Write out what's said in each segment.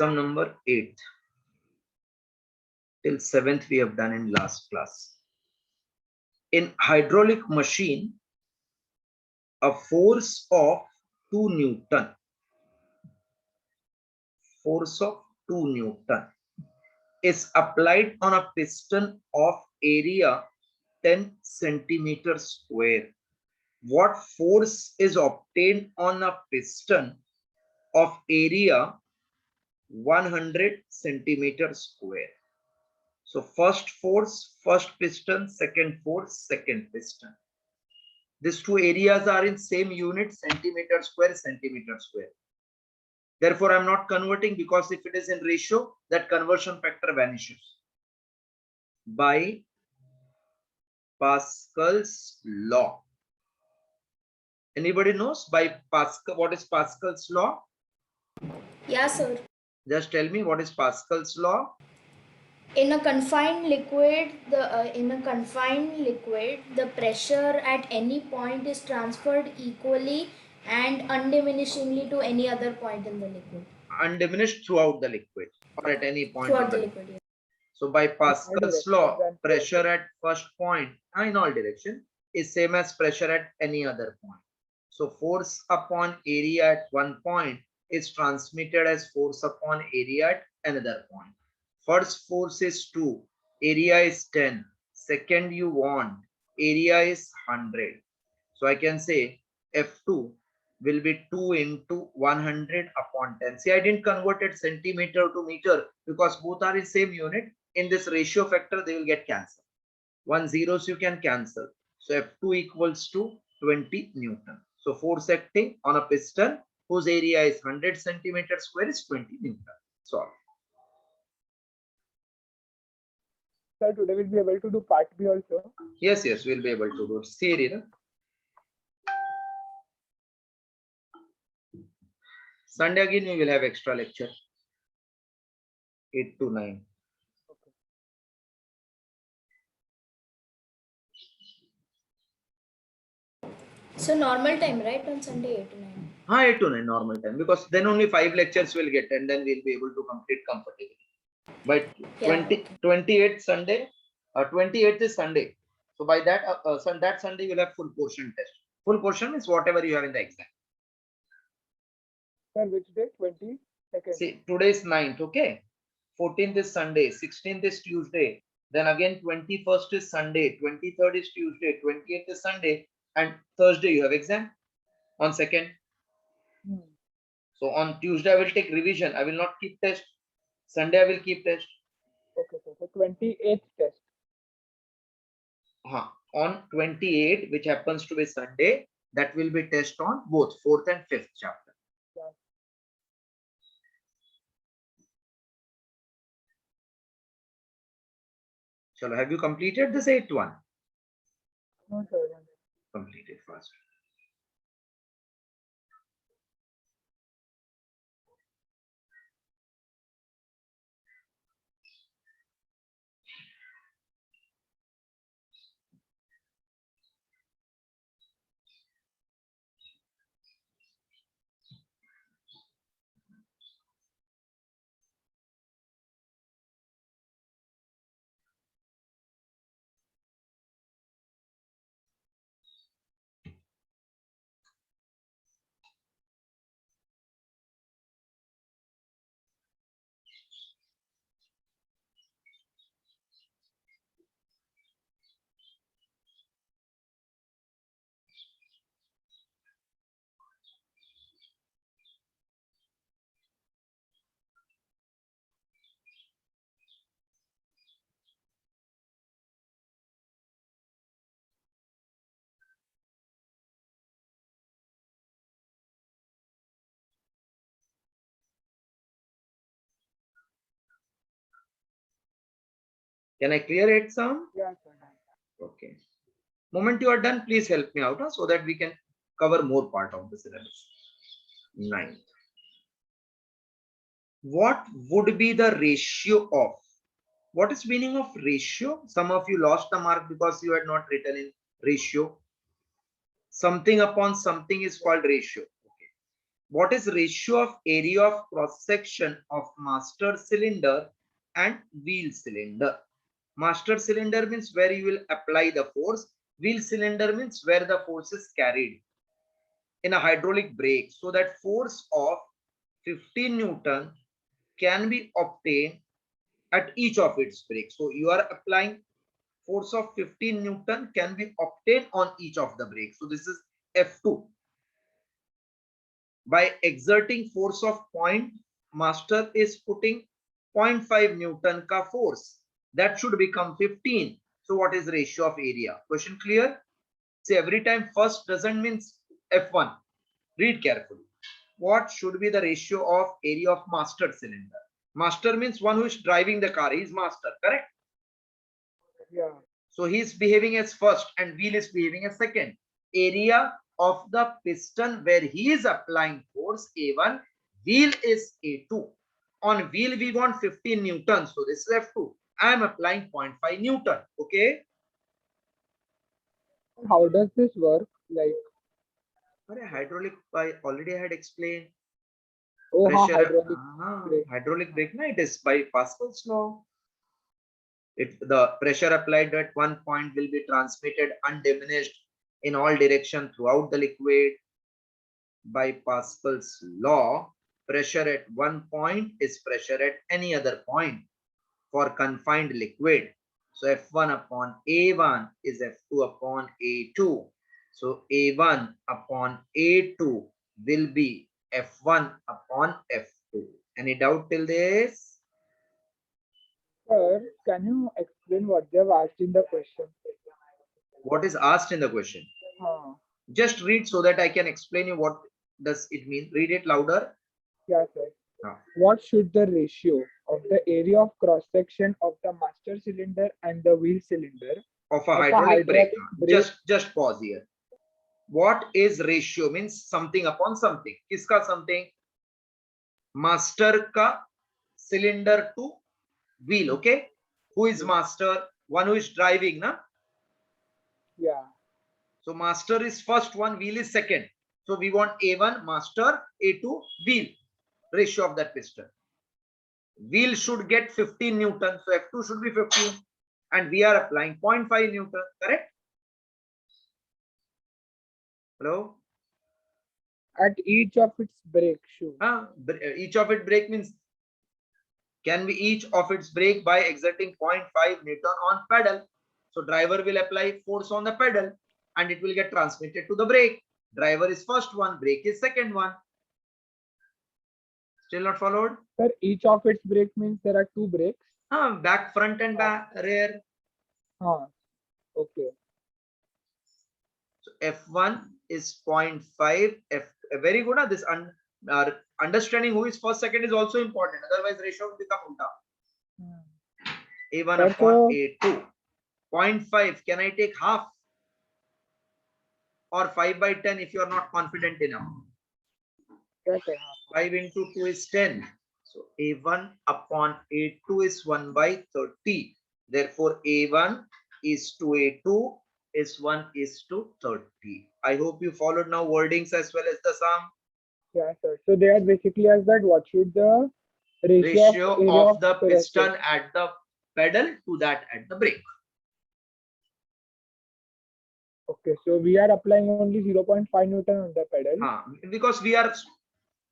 Sum number 8. Till 7th we have done in last class. In hydraulic machine, a force of 2 Newton. Force of 2 Newton is applied on a piston of area 10 centimeters square. What force is obtained on a piston of area 100 centimeters square? So first force, first piston, second force, second piston. These two areas are in same unit, centimeter square, centimeter square. Therefore, I'm not converting, because if it is in ratio, that conversion factor vanishes. By Pascal's law. Anybody knows by Pascal what is Pascal's law? Yeah, sir. Just tell me, what is Pascal's law? In a confined liquid, the pressure at any point is transferred equally and undiminishingly to any other point in the liquid. Undiminished throughout the liquid, or at any point Throughout in the the liquid. liquid. So by Pascal's law, pressure at first point in all direction is same as pressure at any other point. So force upon area at one point is transmitted as force upon area at another point. First force is 2, area is 10. Second you want, area is 100. So I can say F2 will be 2 into 100 upon 10. See, I didn't convert it centimeter to meter because both are in same unit. In this ratio factor, they will get cancelled. 1 zeros you can cancel. So F2 equals to 20 Newton. So force acting on a piston whose area is 100 centimeters square is 20 Newton. Solve. Sir, today we'll be able to do part B also. Yes, we'll be able to do it. See, no? Sunday again we will have extra lecture. 8 to 9. Okay. So normal time, right, on Sunday 8 to 9? 8 to 9 normal time, because then only 5 lectures will get and then we'll be able to complete comfortably. By 28th Sunday, 28th is Sunday. So by that that Sunday you'll have full portion test. Full portion is whatever you have in the exam. Sir, which day? 22nd. See, today is 9th, okay? 14th is Sunday, 16th is Tuesday, then again 21st is Sunday, 23rd is Tuesday, 28th is Sunday, and Thursday you have exam on 2nd. So on Tuesday I will take revision. I will not keep test. Sunday I will keep test. Okay, sir. So 28th test. On 28th, which happens to be Sunday, that will be test on both 4th and 5th chapter. Yeah. Shall have you completed this 8th one? No, sir. Complete it first. Can I clear it, Sam? Yeah, sir. Okay. Moment you are done, please help me out so that we can cover more part of the syllabus. 9th. What would be the ratio of? What is meaning of ratio? Some of you lost the mark because you had not written in ratio. Something upon something is called ratio. Okay. what is ratio of area of cross section of master cylinder and wheel cylinder? Master cylinder means where you will apply the force. Wheel cylinder means where the force is carried in a hydraulic brake. So that force of 15 Newton can be obtained at each of its brakes. So you are applying force of 15 Newton can be obtained on each of the brakes. So this is F2. By exerting force of point, master is putting 0.5 Newton ka force. That should become 15. So what is ratio of area? Question clear? See, every time first doesn't mean F1. Read carefully. What should be the ratio of area of master cylinder? Master means one who is driving the car. He is master, correct? Yeah. So he is behaving as first and wheel is behaving as second. Area of the piston where he is applying force A1, wheel is A2. On wheel we want 15 Newton. So this is F2. I am applying 0.5 Newton. Okay. How does this work? Like, Hydraulic, I already had explained. oh, Pressure, brake. hydraulic brake, no, it is by Pascal's law. The pressure applied at one point will be transmitted undiminished in all direction throughout the liquid. By Pascal's law, pressure at one point is pressure at any other point for confined liquid. So F1 upon A1 is F2 upon A2. So A1 upon A2 will be F1 upon F2. Any doubt till this? Sir, can you explain what they have asked in the question? What is asked in the question? Just read so that I can explain you what does it mean. Read it louder. Yeah, sir. What should the ratio of the area of cross section of the master cylinder and the wheel cylinder of a hydraulic brake? Just pause here. What is ratio means something upon something. Kiska something? Master ka cylinder to wheel. Okay. Who is master? One who is driving, na? Yeah. So master is first one, wheel is second. So we want A1 master, A2 wheel. Ratio of that piston. Wheel should get 15 Newton. So F2 should be 15. And we are applying 0.5 Newton. Correct? Hello? At each of its brake shoe. Each of its brake means can be each of its brake by exerting 0.5 Newton on pedal. So driver will apply force on the pedal and it will get transmitted to the brake. Driver is first one, brake is second one. Still not followed? Sir, each of its brake means there are two brakes. Back, front and back, rear. Okay. So F1 is 0.5. Very good. This understanding who is first, second is also important. Otherwise, ratio will become ulta. A1 upon A2. 0.5. Can I take half? Or 5 by 10 if you are not confident enough? 5 into 2 is 10. So A1 upon A2 is 1 by 30. Therefore, A1 is to A2 is 1 is to 30. I hope you followed now wordings as well as the sum. Yeah, sir. So they are basically as that what should the ratio of the piston at the pedal to that at the brake. Okay, so we are applying only 0.5 Newton on the pedal. Because we are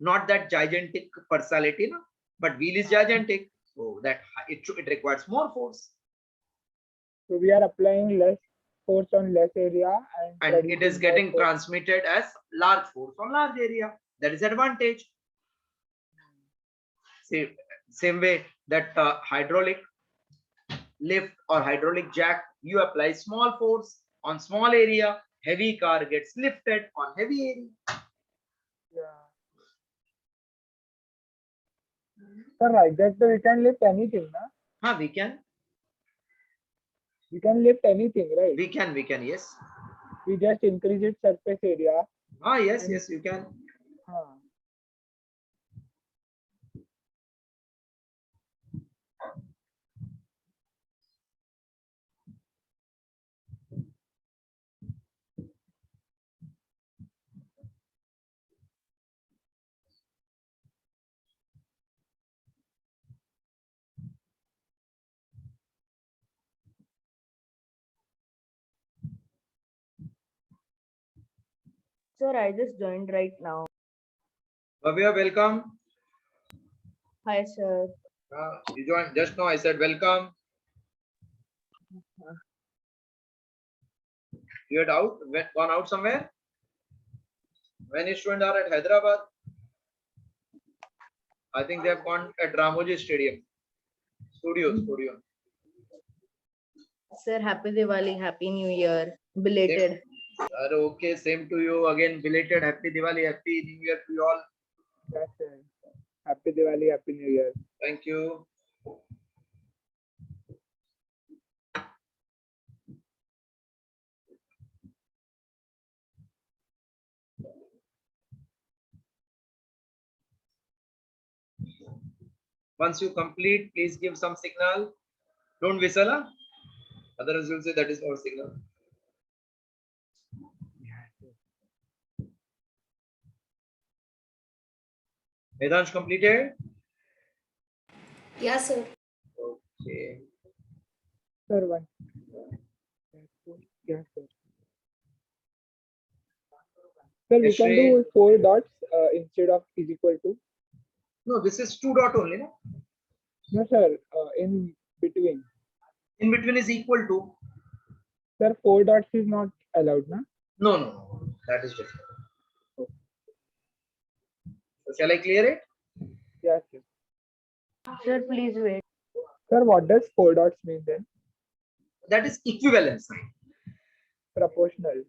not that gigantic personality, no? But wheel is gigantic, so that it requires more force. So we are applying less force on less area, and it is getting transmitted as large force on large area. That is advantage. See, same way that hydraulic lift or hydraulic jack, you apply small force on small area, heavy car gets lifted on heavy area. Sir, like that we can lift anything, na? We can. We can lift anything, right? We can, yes. We just increase its surface area. Yes, you can. Sir, I just joined right now. Bhavya, welcome. Hi, sir. You joined just now. I said welcome. You had gone out somewhere? Many students are at Hyderabad. I think they have gone at Ramoji Stadium. Studio. Sir, happy Diwali, happy New Year. Belated. Okay, same to you. Again, belated Happy Diwali, Happy New Year to you all. Yes, sir. Happy Diwali, Happy New Year. Thank you. Once you complete, please give some signal. Don't whistle, huh? Otherwise, you'll say that is our signal. Vedansh completed? Yeah, sir. Okay. Sir, one. Yes, sir. Sir, we can do 4 dots instead of is equal to. No, this is 2 dot only, no? No, sir. In between. In between is equal to. Sir, 4 dots is not allowed, na? No. That is different. So shall I clear it? Yes, sir. Sir, please wait. Sir, what does 4 dots mean then? That is equivalent sign. Proportional.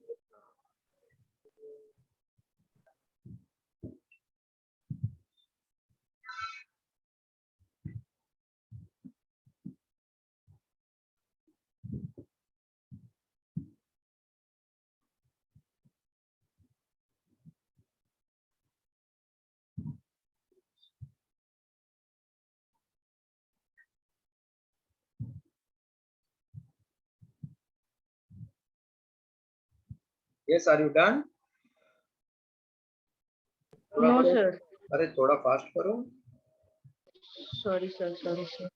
Yes, are you done? No, sir. अरे थोड़ा fast करो. Sorry, sir. Sorry, sir.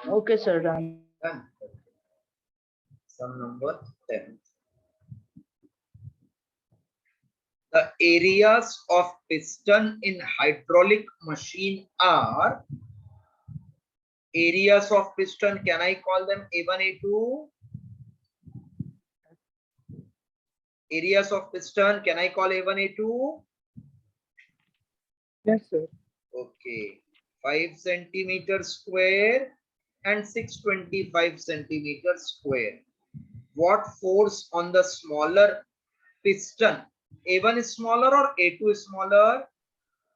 Okay, sir. Done. Done. Sum number 10. The areas of piston in hydraulic machine are areas of piston. Can I call them A1, A2? Areas of piston. Can I call A1, A2? Yes, sir. Okay. 5 centimeters square and 625 centimeters square. What force on the smaller piston? A1 is smaller or A2 is smaller?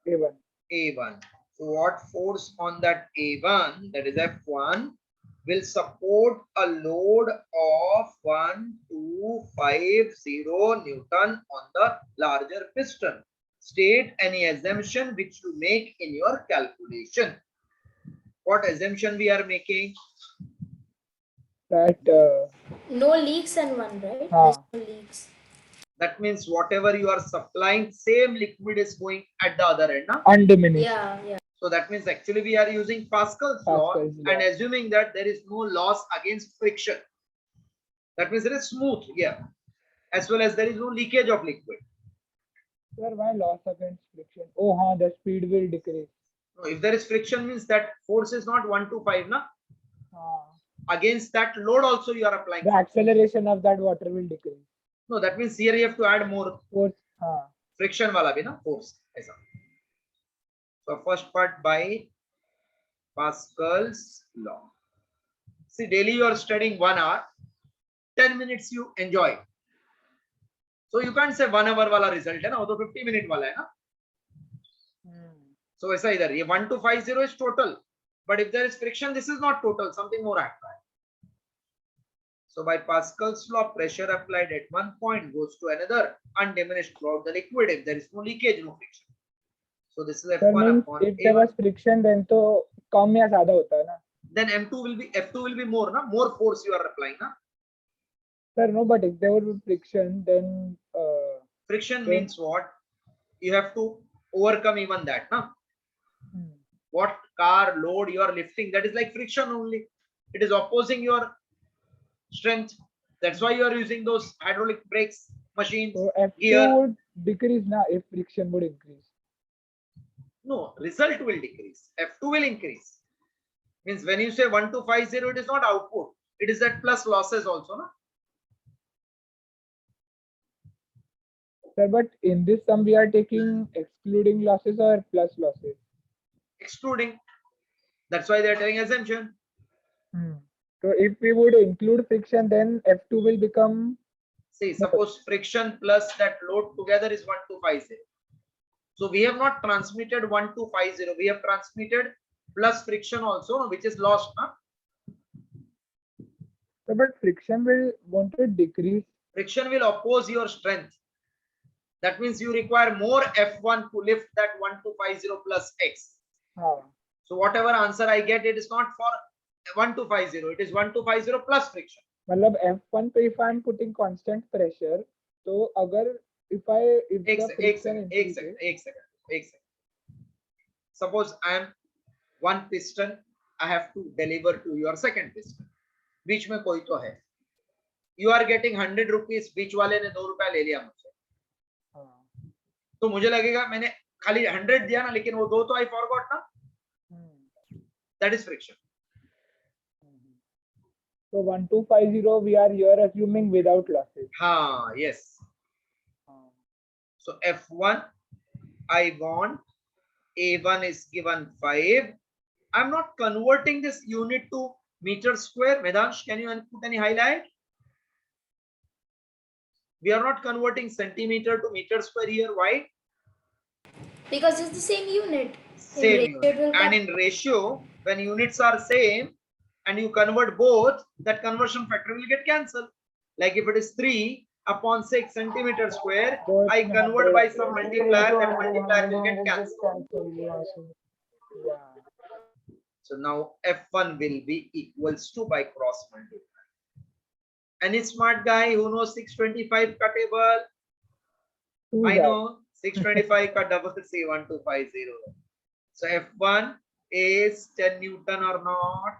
A1. A1. So what force on that A1, that is F1, will support a load of 1250 Newton on the larger piston? State any assumption which you make in your calculation. What assumption we are making? That No leaks and one, right? Ah. There's no leaks. That means whatever you are supplying, same liquid is going at the other end. Na? undiminished. Yeah. So that means actually we are using Pascal's law Pascal's law. and assuming that there is no loss against friction. That means it is smooth here, as well as there is no leakage of liquid. Sir, why loss against friction? Oh, the speed will decrease. No, if there is friction, means that force is not 125, na? Against that load also you are applying. The acceleration of that water will decrease. No, that means here you have to add more Force. friction wala bhi na, force. Aisa. So first part by Pascal's law. See, daily you are studying 1 hour, 10 minutes you enjoy. So you can't say 1 hour wala result hai na, wo 50 minute wala hai na. So aisa idhar ye 1250 is total, but if there is friction, this is not total, something more happened. So by Pascal's law, pressure applied at one point goes to another undiminished throughout the liquid if there is no leakage, no friction. So this is F1 upon if there was A1. friction, then to kam ya zyada hota hai na. Then F2 will be more, na? More force you are applying, na? Sir, no, but if there would be friction, then Friction means what? You have to overcome even that, na? What car load you are lifting, that is like friction only. It is opposing your strength. That's why you are using those hydraulic brakes machines. So F2 Here, would decrease now if friction would increase. no, result will decrease. F2 will increase. Means when you say 1250, it is not output. It is that plus losses also, no? Sir, but in this sum we are taking excluding losses or plus losses? Excluding. That's why they are taking assumption. So if we would include friction, then F2 will become, See, suppose friction plus that load together is 1250. So we have not transmitted 1250. We have transmitted plus friction also, which is lost. Huh? so but friction will want to decrease. Friction will oppose your strength. That means you require more F1 to lift that 1250 plus X. हाँ. So whatever answer I get, it is not for 1250. It is 1250 plus friction. मतलब F1 पे if I am putting constant pressure, तो अगर if the friction increases, एक second. Suppose I am one piston, I have to deliver to your second piston. बीच में कोई तो है. You are getting 100 rupees. बीच वाले ने 2 रुपया ले लिया मुझसे. तो मुझे लगेगा मैंने खाली 100 दिया ना, लेकिन वो 2 तो I forgot ना. That is friction. So 1250 we are here assuming without losses. हाँ, yes. So F1, I want A1 is given 5. I'm not converting this unit to meter square. Vedansh, can you put any highlight? We are not converting centimeter to meter square here. Why? Because it's the same unit. Same unit. And in ratio, when units are same and you convert both, that conversion factor will get cancelled. Like if it is 3 upon 6 centimeter square, I convert by some multiplier, that multiplier will get cancelled. So now F1 will be equals to by cross multiply. Any smart guy who knows 625 ka table? I know 625 ka double C 1250. So F1 is 10 Newton or not?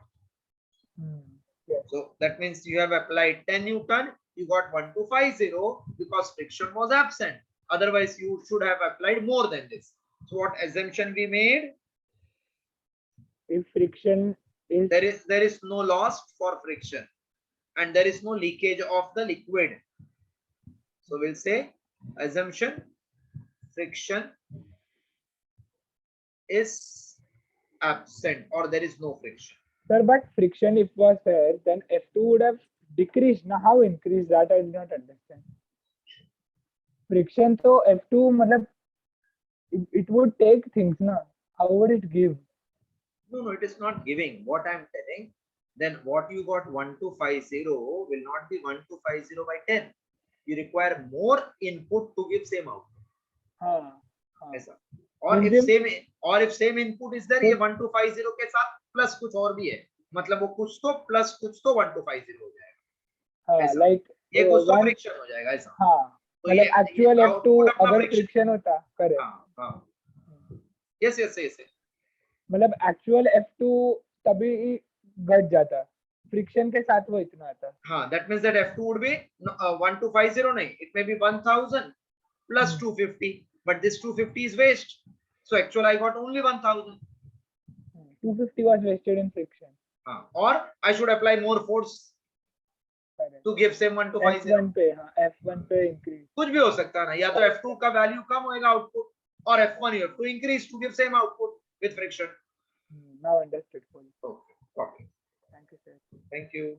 Yes. So that means you have applied 10 Newton, you got 1250 because friction was absent. Otherwise, you should have applied more than this. So what assumption we made? If friction is There is no loss for friction and there is no leakage of the liquid. So we'll say assumption friction is absent or there is no friction. Sir, but friction if was there, then F2 would have decreased. Now how increased, that I did not understand. Friction so F2 मतलब it would take things now. How would it give? No, it is not giving. What I am telling, then what you got 1250 will not be 1250 by 10. You require more input to give same output. ऐसा. और if same input is there, ये 1250 के साथ plus कुछ और भी है. मतलब वो कुछ तो plus कुछ तो 1250 हो जाएगा. ऐसा. Like ये कुछ तो friction हो जाएगा ऐसा. हाँ. तो मतलब actual F2 अगर friction friction होता, correct. हाँ. Yes. मतलब एक्चुअल F2 तभी घट जाता, फ्रिक्शन के साथ वो इतना आता. हाँ, that means that F2 would be 1250 नहीं, it may be 1000 plus 250, but this 250 is waste. So actually I got only 1000. 250 was wasted in friction. Or I should apply more force to give same 1250. F1 पे, हाँ, F1 पे increase. कुछ भी हो सकता है ना, या तो F2 का वैल्यू कम होएगा आउटपुट, और F1 you have to increase to give same output with friction. Now understood. Okay. Thank you, sir. Thank you.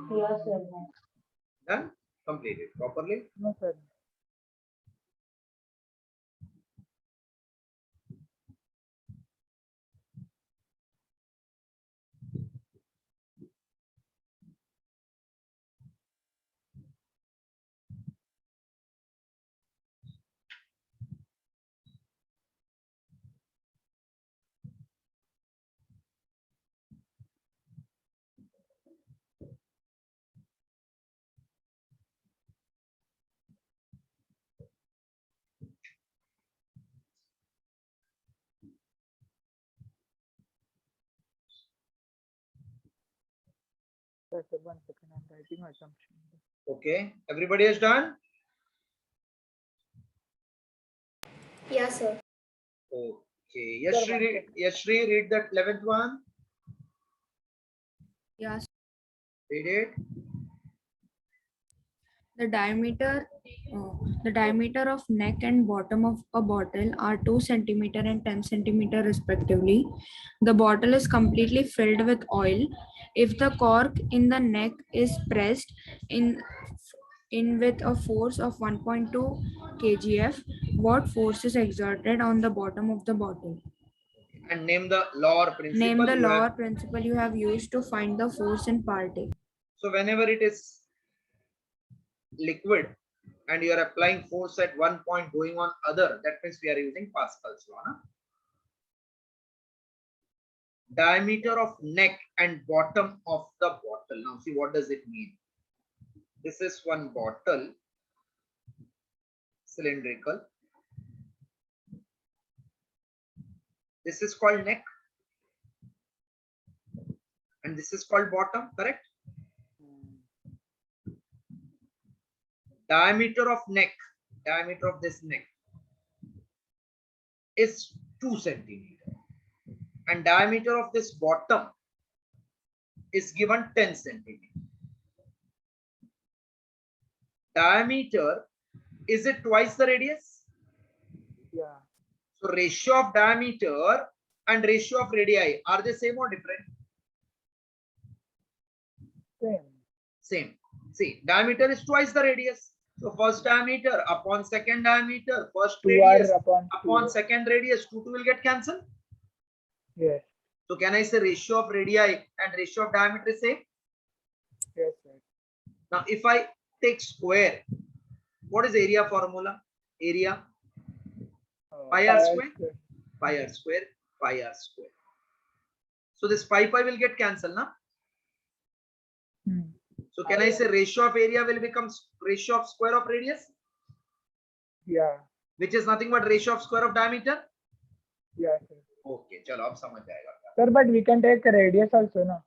Yes, sir. Done? Completed properly? No, sir. sir, 1 second. I'm writing assumption. Okay, everybody is done? Yeah, sir. Okay, Sir, one Yashri, read that 11th one. Yes, Read it. the diameter, the diameter of neck and bottom of a bottle are 2 centimeter and 10 centimeter respectively. The bottle is completely filled with oil. If the cork in the neck is pressed in with a force of 1.2 kgf, what force is exerted on the bottom of the bottle? And name the law or principle. Name the you law or have. principle you have used to find the force in part A. So whenever it is liquid and you are applying force at one point going on other, that means we are using Pascal's law. Na? Diameter of neck and bottom of the bottle. Now see, what does it mean? This is one bottle, cylindrical. This is called neck and this is called bottom, correct? Diameter of neck, diameter of this neck is 2 centimeter and diameter of this bottom is given 10 centimeter. Diameter, is it twice the radius? Yeah. So ratio of diameter and ratio of radii, are they same or different? Same. Same. See, diameter is twice the radius. So first diameter upon second diameter, first 2 r radius upon 2. second radius, 2 will get cancelled. Yes. So can I say ratio of radii and ratio of diameter is same? Yes, sir. Now if I take square, what is area formula? Area pi r square, pi r square, pi r square. So this pi will get cancelled, na? So can I say ratio of area will become ratio of square of radius, Yeah. which is nothing but ratio of square of diameter? Yeah, sir. Okay, chalo, ab samajh jayega. Sir, but we can take radius also, no?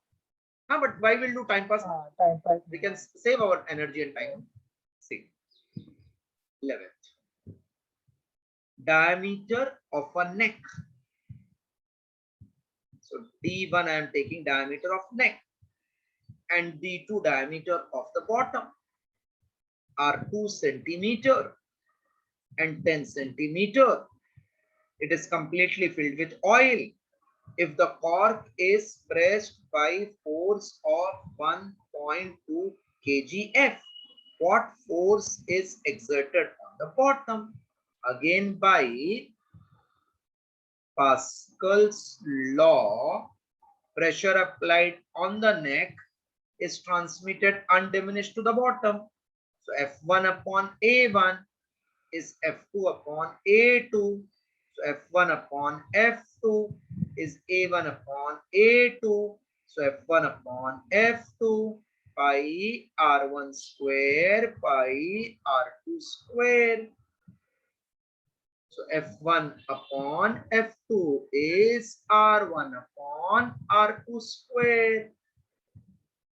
हाँ, but why will do time pass? Time pass. We can save our energy and time. See, 11th. Diameter of a neck. So D1 I am taking diameter of neck and D2 diameter of the bottom are 2 centimeter and 10 centimeter. It is completely filled with oil. If the cork is pressed by force of 1.2 kgf, what force is exerted on the bottom? Again, by Pascal's law, pressure applied on the neck is transmitted undiminished to the bottom. So F1 upon A1 is F2 upon A2. So F1 upon F2 is A1 upon A2. So F1 upon F2 pi R1 square pi R2 square. So F1 upon F2 is R1 upon R2 square.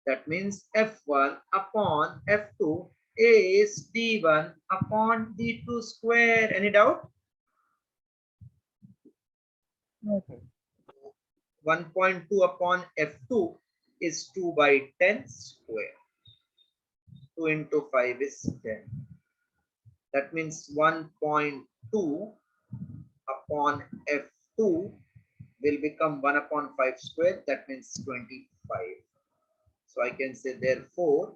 That means F1 upon F2 is D1 upon D2 square. Any doubt? No, sir. 1.2 upon F2 is 2 by 10 square. 2 into 5 is 10. That means 1.2 upon F2 will become 1 upon 5 square. That means 25. So I can say therefore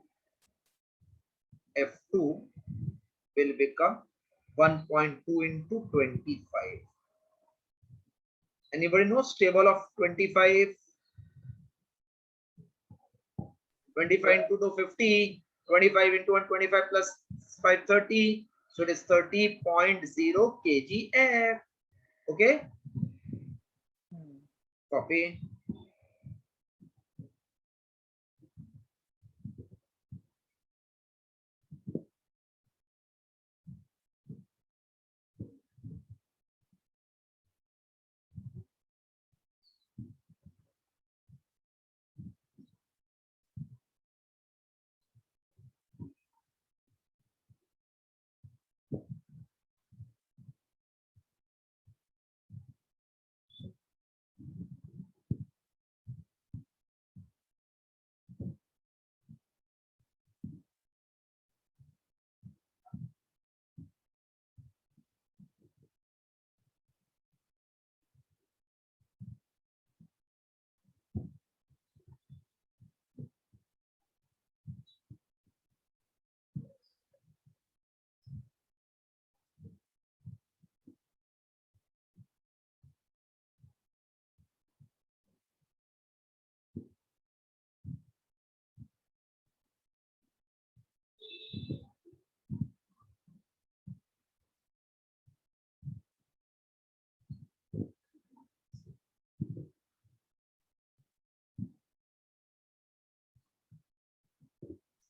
F2 will become 1.2 into 25. Anybody knows table of 25? 25 into 250, 25 into 125 plus 530. So it is 30.0 kgf. Okay. Copy.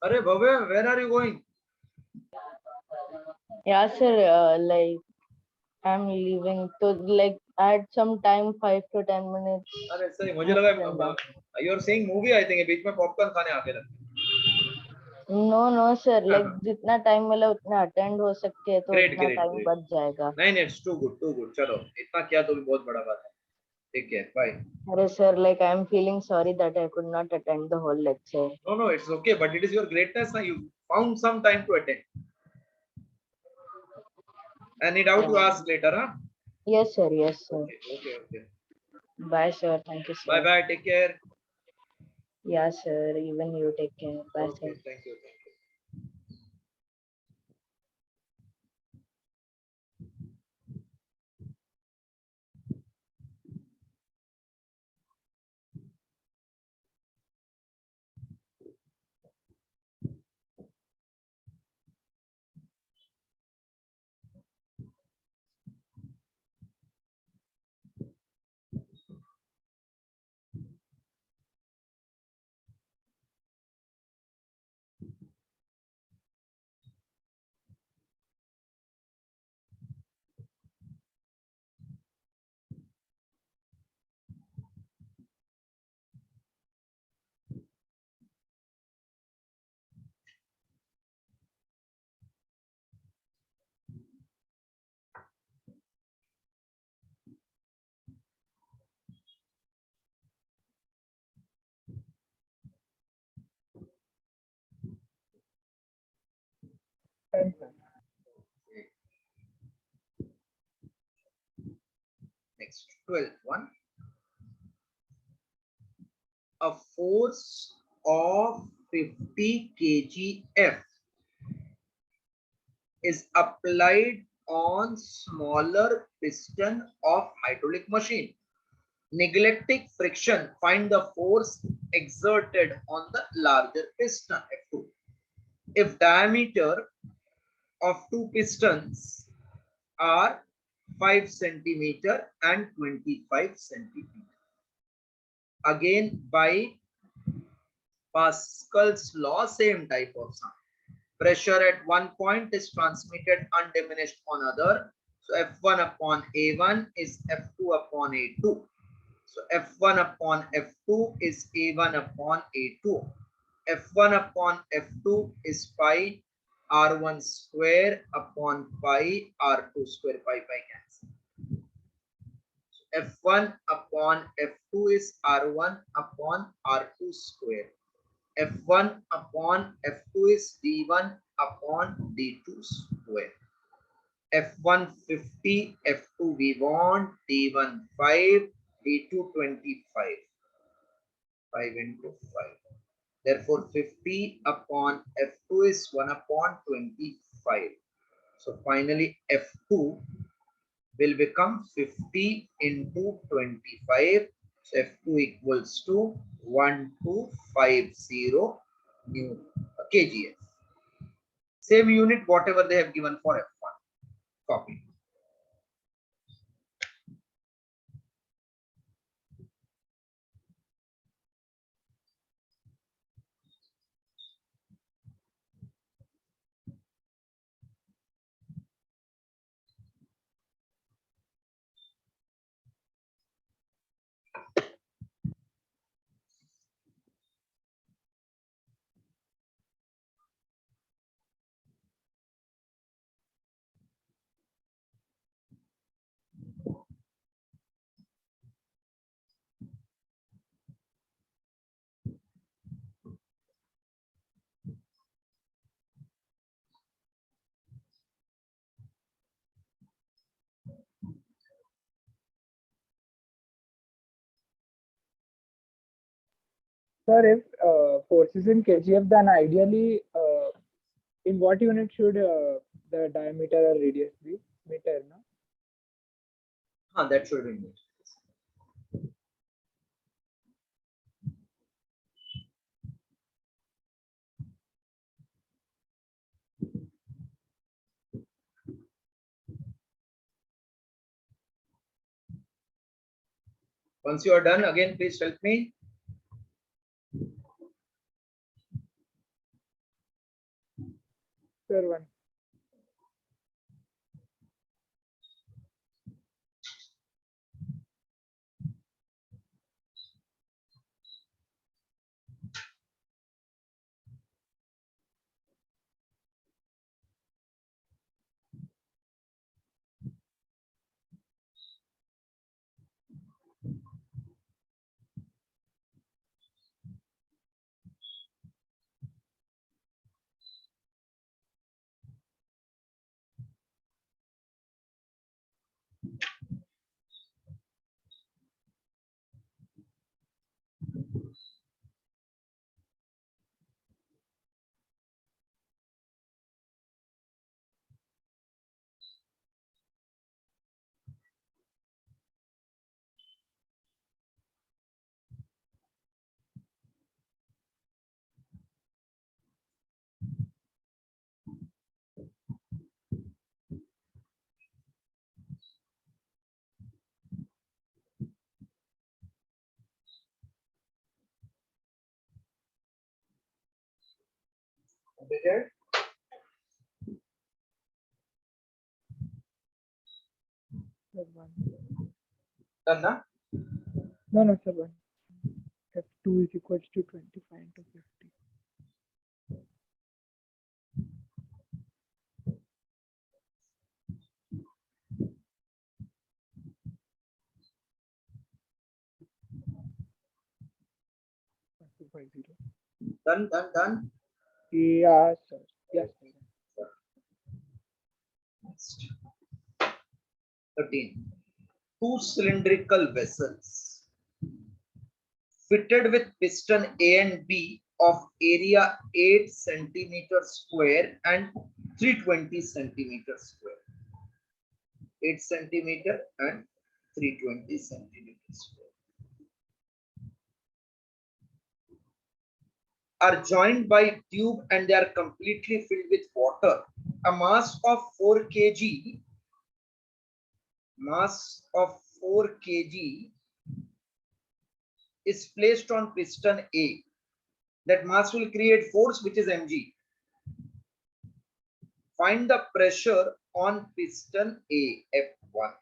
Arey Bhavya, where are you going? Yeah, sir. Like I'm leaving. So like at some time, 5 to 10 minutes. अरे सही मुझे more लगा than that. you are saying movie I think बीच में popcorn खाने आके लगे. No, sir. Like जितना time मिला उतना अटेंड हो सकते हैं तो Great, उतना great, टाइम great. बच जाएगा. नहीं नहीं, it's too good. चलो इतना किया तो भी बहुत बड़ा बात है. Take care. Bye. अरे sir, like I'm feeling sorry that I could not attend the whole lecture. No, it's okay, but it is your greatness. Now you found some time to attend. Any doubt you ask later, huh? Yes, sir. Yes, sir. Okay. Bye, sir. Thank you, sir. Bye. Take care. Yeah, sir. Even you take care. Bye, sir. Okay, thank you. Next, 12th one. A force of 50 kgf is applied on smaller piston of hydraulic machine. Neglecting friction, find the force exerted on the larger piston F2. If diameter of two pistons are 5 centimeter and 25 centimeter. Again, by Pascal's law, same type of sum. Pressure at one point is transmitted undiminished on other. So F1 upon A1 is F2 upon A2. So F1 upon F2 is A1 upon A2. F1 upon F2 is pi R1 square upon pi R2 square, pi cancel. F1 upon F2 is R1 upon R2 square. F1 upon F2 is D1 upon D2 square. F1 50, F2 we want, D1 5, D2 25. 5 into 5. Therefore, 50 upon F2 is 1 upon 25. So finally, F2 will become 50 into 25. So F2 equals to 1250 kgf. Same unit, whatever they have given for F1. Copy. Sir, if force is in kgf, then ideally, in what unit should the diameter or radius be? Meter, no? That should be me. Once you are done, again, please help me. Sir, one. Completed? Sir, one. Done, na? No, sir, one. F2 is equals to 25 into 50. Two five zero. Done. Yeah, sir. Yes, sir. Next. 13. Two cylindrical vessels fitted with piston A and B of area 8 centimeter square and 320 centimeter square. 8 centimeter and 320 centimeter square are joined by tube and they are completely filled with water. A mass of 4 kg is placed on piston A. That mass will create force, which is mg. Find the pressure on piston A, F1.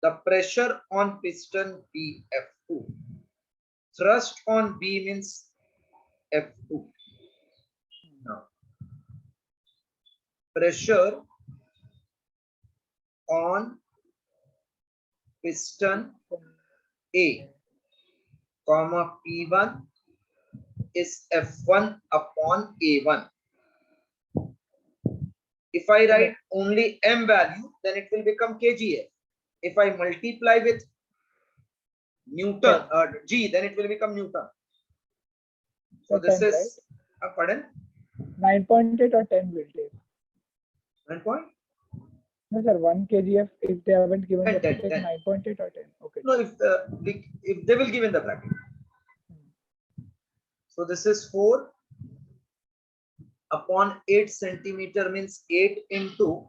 The pressure on piston B, F2. Thrust on B means F2. Now, pressure on piston A, comma P1 is F1 upon A1. If I write only M value, then it will become kgf. If I multiply with Newton G, then it will become Newton. So this 10, is, pardon? 9.8 or 10 will take. 9 point? No, sir, 1 kgf if they haven't given 10, the 10, take 10. 9.8 or 10. Okay. No, if they will give in the bracket. So this is 4 upon 8 centimeter means 8 into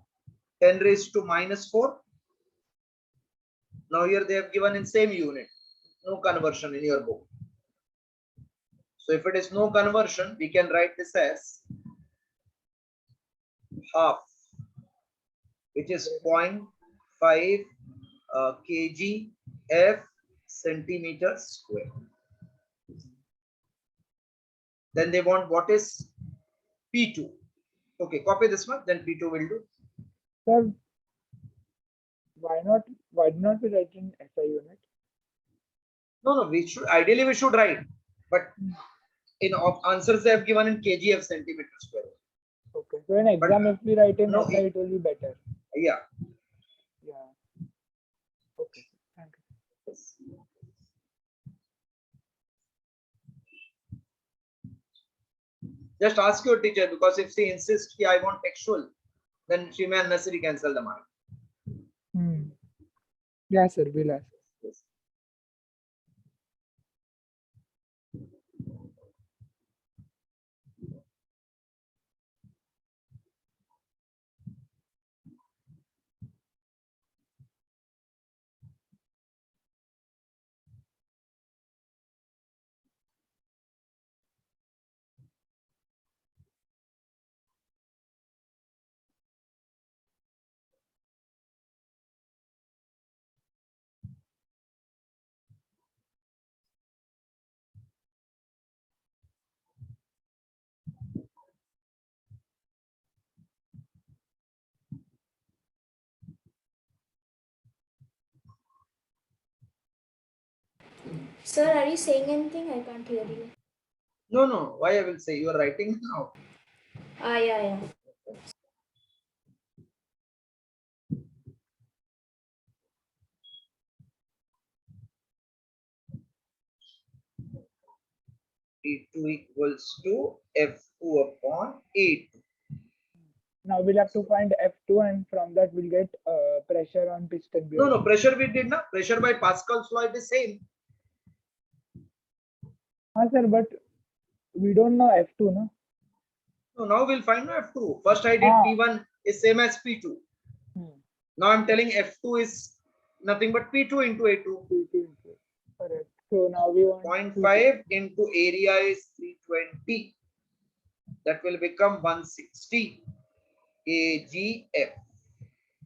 10 raised to minus 4. Now here they have given in same unit. No conversion in your book. So if it is no conversion, we can write this as half, which is 0.5 kg f centimeter square. Then they want what is P2. Okay, copy this one, then P2 will do. Sir, why not we write in SI unit? No, we should ideally we should write, but in answers they have given in kg f centimeter square. Okay. So in exam, if we write in no, SI, it will be better. Yeah. Yeah. Okay. Thank you. Just ask your teacher, because if she insists that I want textual, then she may unnecessarily cancel the mark. Yeah, sir. We'll ask. Yes. Sir, are you saying anything? I can't hear you. No. Why I will say you are writing now. Ah, yeah. P2 equals to F2 upon A2. Now we'll have to find F2, and from that we'll get pressure on piston bearing. No, pressure we did not. Pressure by Pascal's law it is same. Sir, but we don't know F2, no? So now we'll find F2. First I did P1 is same as P2. Now I'm telling F2 is nothing but P2 into A2. Correct. So now we want 0.5 into area is 320. That will become 160 AGF.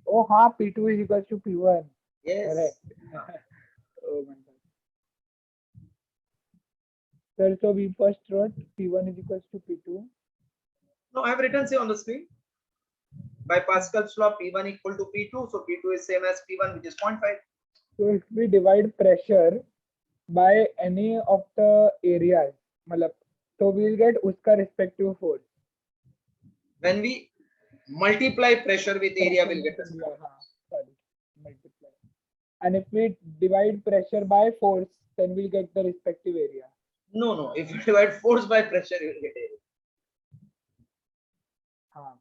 Oh, P2 is equals to P1. Yes. Correct. Oh my God. Sir, so we first wrote P1 is equals to P2. No, I have written say on the screen. By Pascal's law, P1 equal to P2. So P2 is same as P1, which is 0.5. So if we divide pressure by any of the areas, so we'll get uska respective force. When we multiply pressure with area, we'll get the Sorry, multiply. And if we divide pressure by force, then we'll get the respective area. No. If you divide force by pressure, you will get area.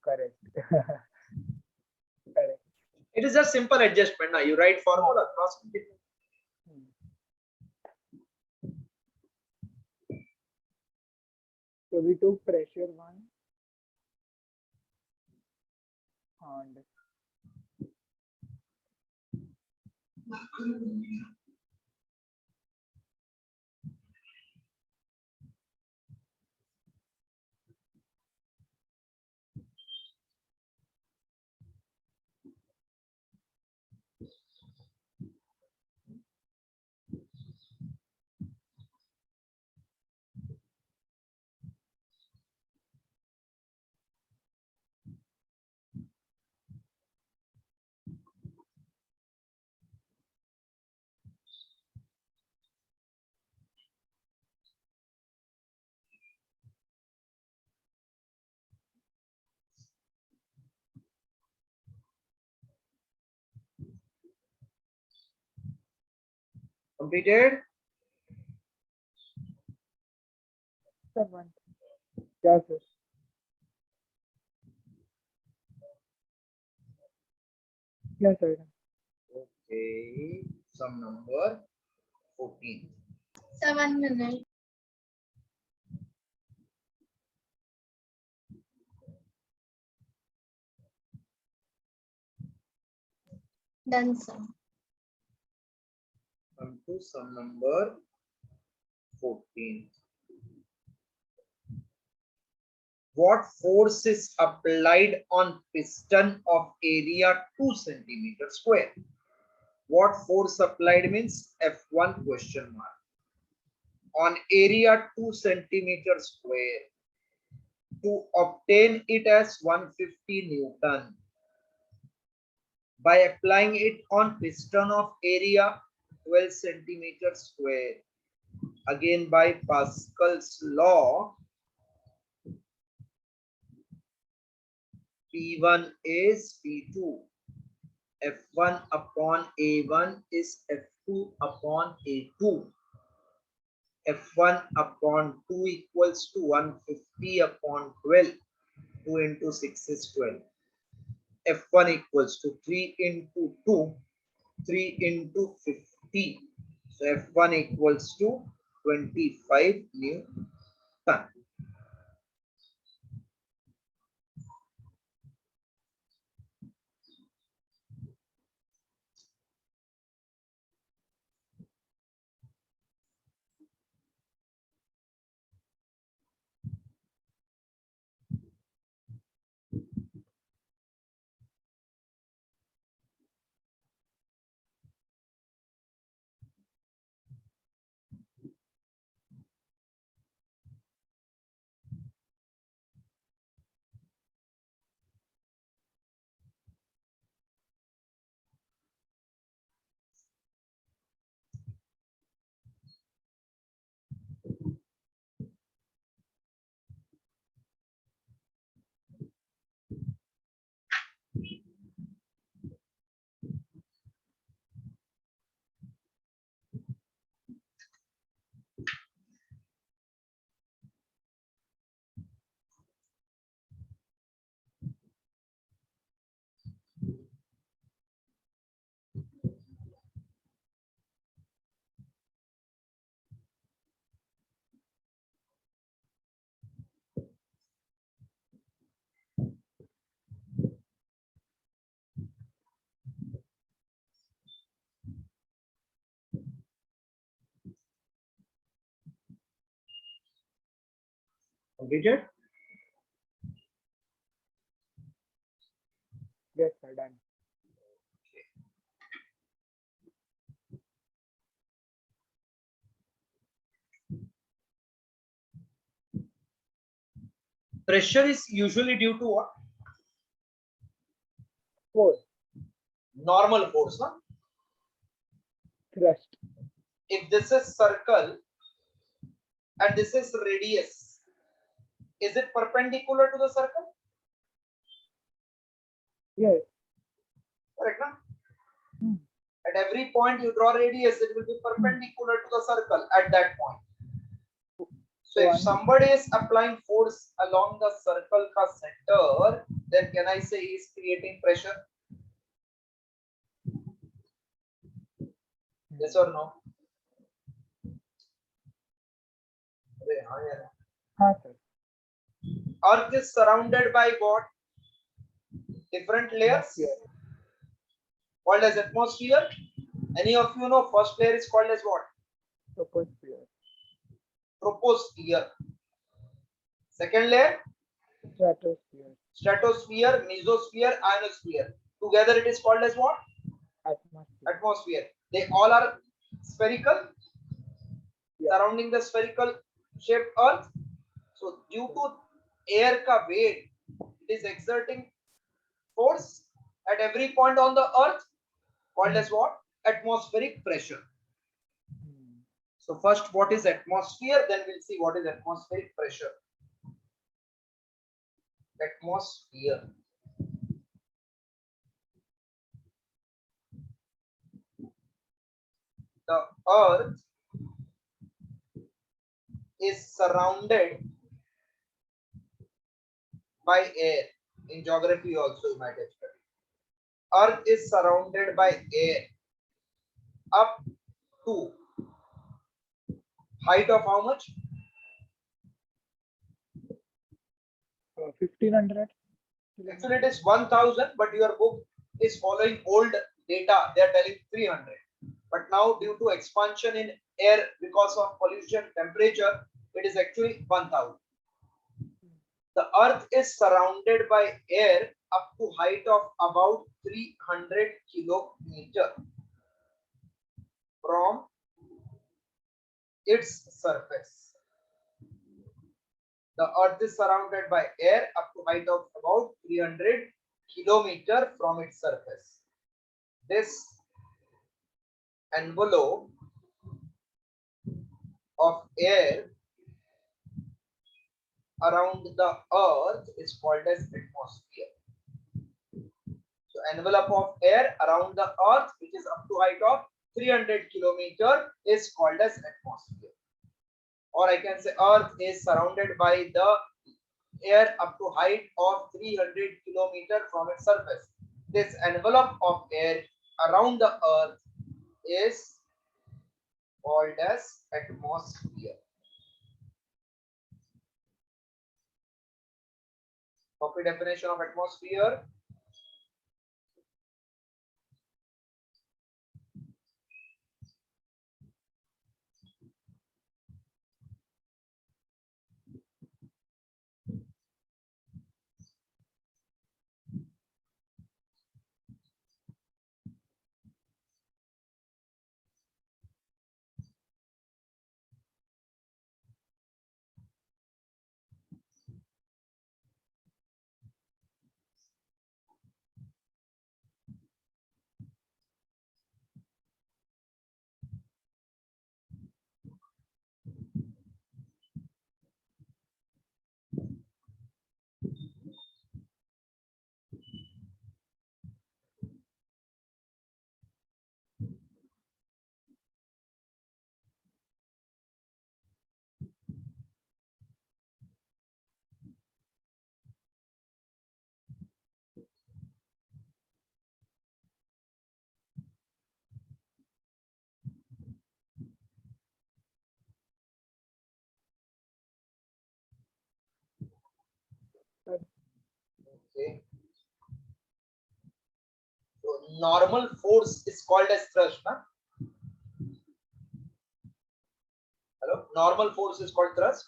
Correct. Correct. It is just simple adjustment. Now you write formula cross multiply. So we took pressure 1. And Completed. sir, 1. Yeah, sir. Yeah, sir. Okay. Sum number 14. 7 minutes. Done, sir. Come to sum number 14. What force is applied on piston of area 2 centimeter square? What force applied means F1 question mark. On area 2 centimeter square. To obtain it as 150 Newton. By applying it on piston of area 12 centimeter square. Again by Pascal's law, P1 is P2. F1 upon A1 is F2 upon A2. F1 upon 2 equals to 150 upon 12. 2 into 6 is 12. F1 equals to 3 into 2. 3 into 50. So F1 equals to 25 Newton. Completed? Yes, sir. Done. Pressure is usually due to what? Force. Normal force, no? Thrust. If this is circle and this is radius, is it perpendicular to the circle? Yes. Correct, no? Hmm. At every point you draw radius, it will be perpendicular to the circle at that point. So if One. somebody is applying force along the circle ka center, then can I say he is creating pressure? Yes or no? अरे हाँ यार. हाँ, sir. Earth is surrounded by what? Different layers Atmosphere. called as atmosphere. Any of you know first layer is called as what? Troposphere. Troposphere. Second layer, Stratosphere. stratosphere, mesosphere, ionosphere. Together it is called as what? Atmosphere. Atmosphere. They all are spherical, Yeah. surrounding the spherical shaped earth. So due to air ka weight, it is exerting force at every point on the earth called as what? Atmospheric pressure. Hmm. So first what is atmosphere, then we'll see what is atmospheric pressure. Atmosphere. The earth is surrounded by air. In geography also you might have studied. Earth is surrounded by air up to height of how much? 1500. Actually it is 1000, but your book is following old data. They are telling 300. But now due to expansion in air because of pollution, temperature, it is actually 1000. The earth is surrounded by air up to height of about 300 kilometer from its surface. The earth is surrounded by air up to height of about 300 kilometer from its surface. This envelope of air around the earth is called as atmosphere. So envelope of air around the earth, which is up to height of 300 kilometer, is called as atmosphere. Or I can say earth is surrounded by the air up to height of 300 kilometer from its surface. This envelope of air around the earth is called as atmosphere. Copy definition of atmosphere. Okay. So normal force is called as thrust. Huh? Hello. Normal force is called thrust.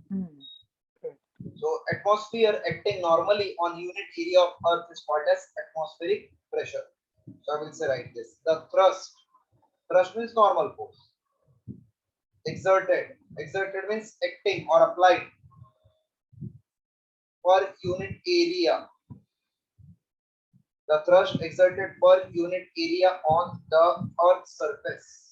Hmm. Yes. So atmosphere acting normally on unit area of Earth is called as atmospheric pressure. So I will say write this. The thrust means normal force. Exerted means acting or applied per unit area. The thrust exerted per unit area on the Earth's surface.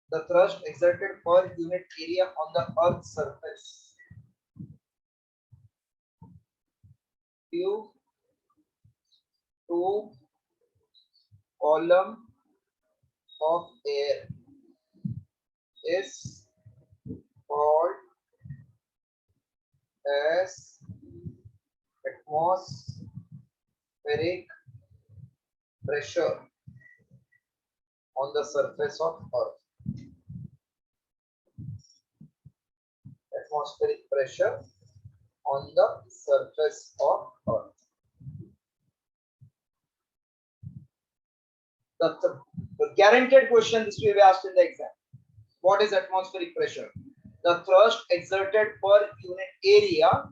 The thrust exerted per unit area on the Earth's surface. Due to column of air is called as atmospheric pressure on the surface of Earth. Atmospheric pressure on the surface of Earth. The guaranteed question this will be asked in the exam. What is atmospheric pressure? The thrust exerted per unit area.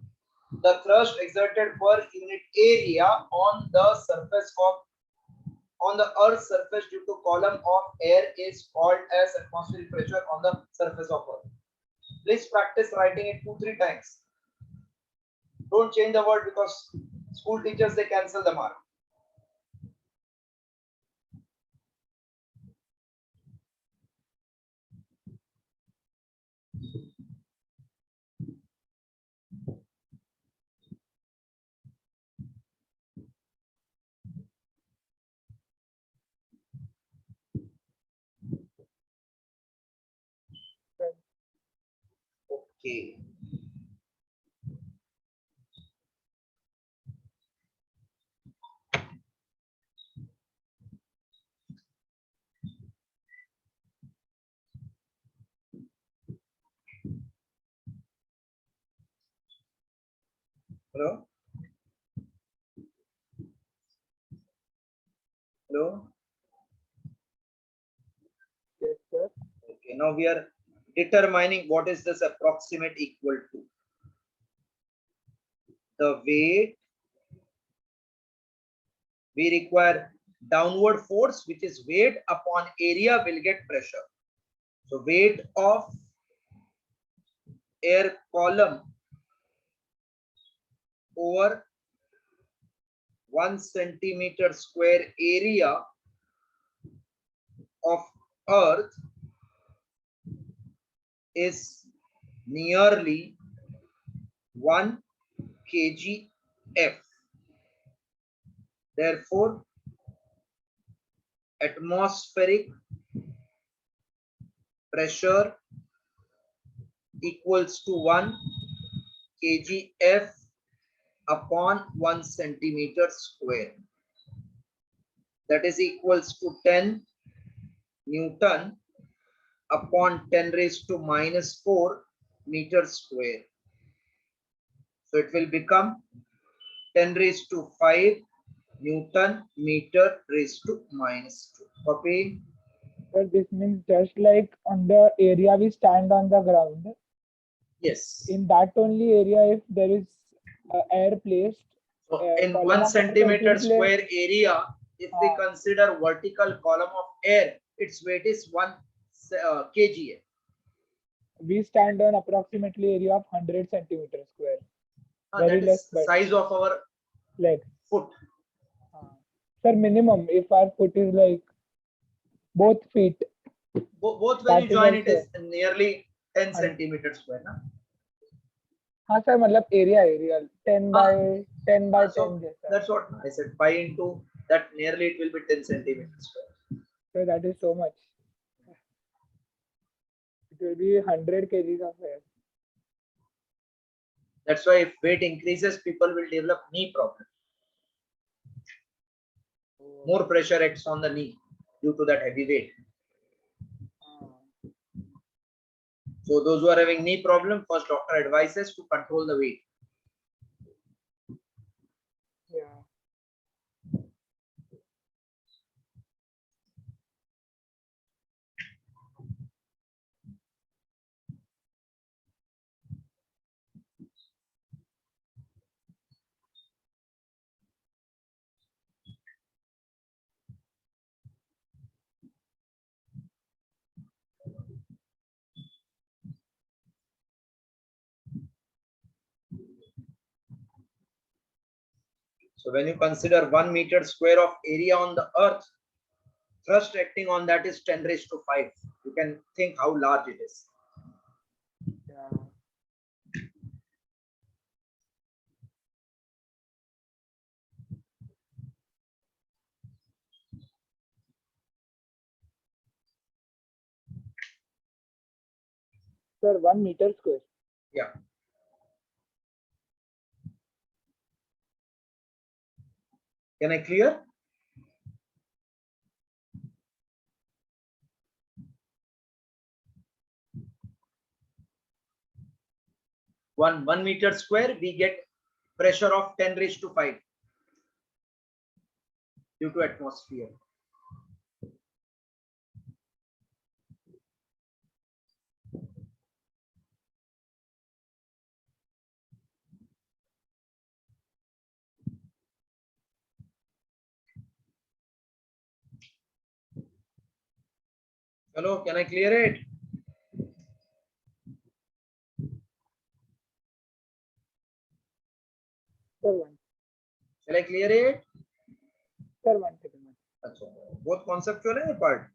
The thrust exerted per unit area on the surface of on the Earth's surface due to column of air is called as atmospheric pressure on the surface of Earth. Please practice writing it 2-3 times. Don't change the word because school teachers they cancel the mark. Okay. Hello? Hello? Yes, sir. Okay, now we are determining what is this approximate equal to. The weight we require downward force, which is weight upon area will get pressure. So weight of air column over 1 centimeter square area of Earth is nearly 1 kgf. Therefore, atmospheric pressure equals to 1 kgf upon 1 centimeter square. That is equals to 10 Newton upon 10 raised to minus 4 meter square. So it will become 10 raised to 5 Newton meter raised to minus 2. Copy. But this means just like on the area we stand on the ground, Yes. in that only area, if there is air placed, So in column 1 of air centimeter can be placed. square area, if we consider vertical column of air, its weight is 1 kgf. We stand on approximately area of 100 centimeters square. Very That less, is but size of our legs. foot. Sir, minimum if our foot is like both feet. Both when you That is join it also- is nearly 10 And- centimeters square. Na? हाँ sir, मतलब area 10 by 10 by So 10 जैसा. that's what I said. Pi into that nearly it will be 10 centimeters square. So that is so much. It will be 100 kgs of air. That's why if weight increases, people will develop knee problem. More pressure acts on the knee due to that heavy weight. So those who are having knee problem, first doctor advises to control the weight. Yeah. So when you consider 1 meter square of area on the earth, thrust acting on that is 10 raised to 5. You can think how large it is. Yeah. Sir, 1 meter square. Yeah. Can I clear? One meter square, we get pressure of 10 raised to 5 due to atmosphere. Hello, can I clear it? Sir, one. Shall I clear it? Sir, 1 second. अच्छा, बहुत conceptual है ये part.